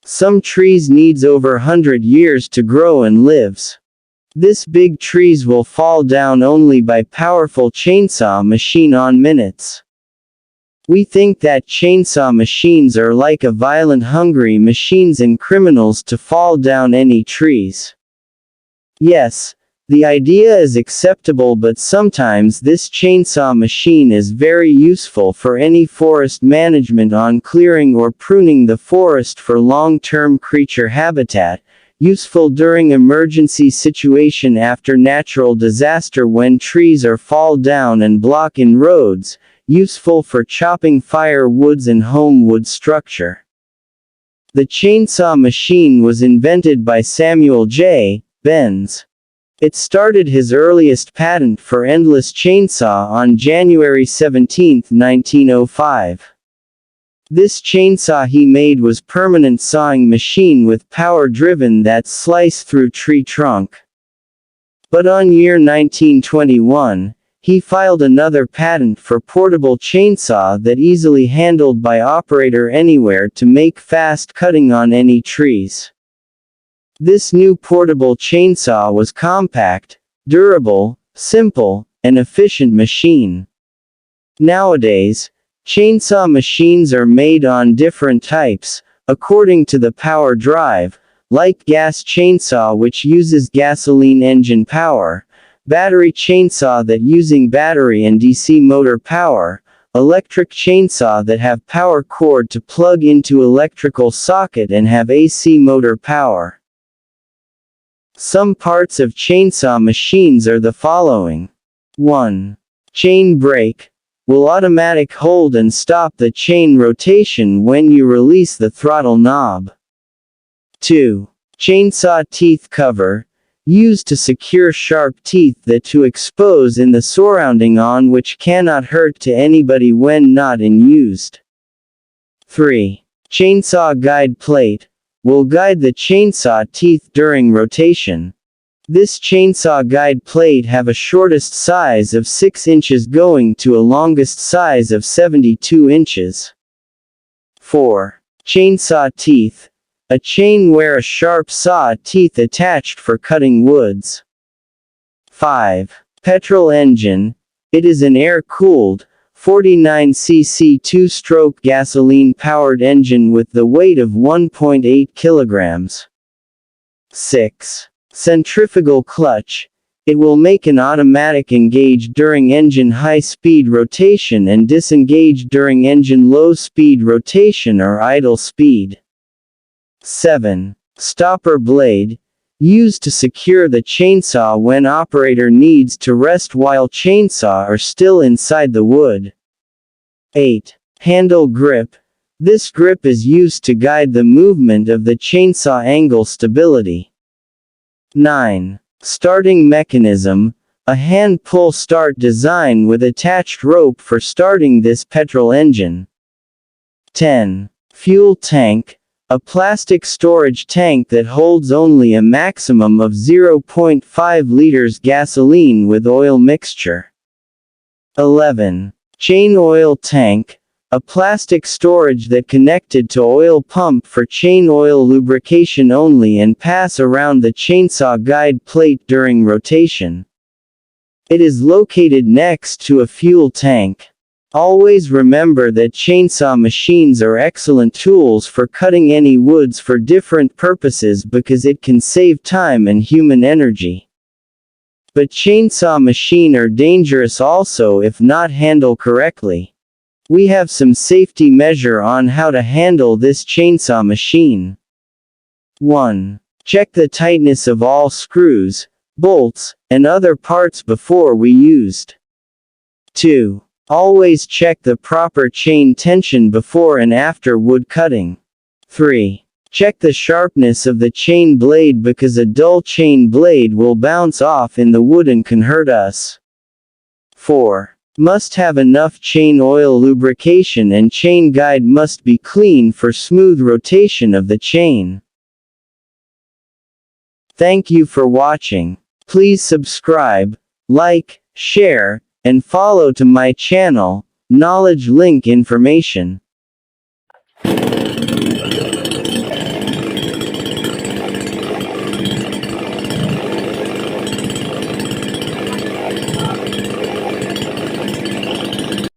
Some trees needs over 100 years to grow and lives. This big trees will fall down only by powerful chainsaw machine on minutes. We think that chainsaw machines are like a violent hungry machines and criminals to fall down any trees. Yes, the idea is acceptable, but sometimes this chainsaw machine is very useful for any forest management on clearing or pruning the forest for long-term creature habitat, useful during emergency situation after natural disaster when trees are fall down and block in roads, useful for chopping firewoods and home wood structure. The chainsaw machine was invented by Samuel J. Benz. It started his earliest patent for endless chainsaw on January 17, 1905. This chainsaw he made was permanent sawing machine with power driven that slice through tree trunk. But on year 1921, he filed another patent for portable chainsaw that easily handled by operator anywhere to make fast cutting on any trees. This new portable chainsaw was compact, durable, simple, and efficient machine. Nowadays, chainsaw machines are made on different types, according to the power drive, like gas chainsaw which uses gasoline engine power, battery chainsaw that using battery and DC motor power, electric chainsaw that have power cord to plug into electrical socket and have AC motor power. Some parts of chainsaw machines are the following. 1. Chain brake. Will automatic hold and stop the chain rotation when you release the throttle knob. 2. Chainsaw teeth cover. Used to secure sharp teeth that to expose in the surrounding on which cannot hurt to anybody when not in used. 3. Chainsaw guide plate. Will guide the chainsaw teeth during rotation. This chainsaw guide plate have a shortest size of 6 inches going to a longest size of 72 inches. 4. Chainsaw teeth. A chain where a sharp saw teeth attached for cutting woods. 5. Petrol engine. It is an air-cooled, 49cc 2-stroke gasoline-powered engine with the weight of 1.8 kilograms. 6. Centrifugal clutch. It will make an automatic engage during engine high-speed rotation and disengage during engine low-speed rotation or idle speed. 7. Stopper blade. Used to secure the chainsaw when operator needs to rest while chainsaw are still inside the wood. 8. Handle grip. This grip is used to guide the movement of the chainsaw angle stability. 9. Starting mechanism. A hand pull start design with attached rope for starting this petrol engine. 10. Fuel tank. A plastic storage tank that holds only a maximum of 0.5 liters gasoline with oil mixture. 11. Chain oil tank. A plastic storage that connected to oil pump for chain oil lubrication only and pass around the chainsaw guide plate during rotation. It is located next to a fuel tank. Always remember that chainsaw machines are excellent tools for cutting any woods for different purposes because it can save time and human energy. But chainsaw machine are dangerous also if not handled correctly. We have some safety measure on how to handle this chainsaw machine. 1. Check the tightness of all screws, bolts, and other parts before we used. 2. Always check the proper chain tension before and after wood cutting. 3. Check the sharpness of the chain blade because a dull chain blade will bounce off in the wood and can hurt us. 4. Must have enough chain oil lubrication and chain guide must be clean for smooth rotation of the chain. Thank you for watching. Please subscribe, like, share, and follow to my channel, Knowledge Link Information.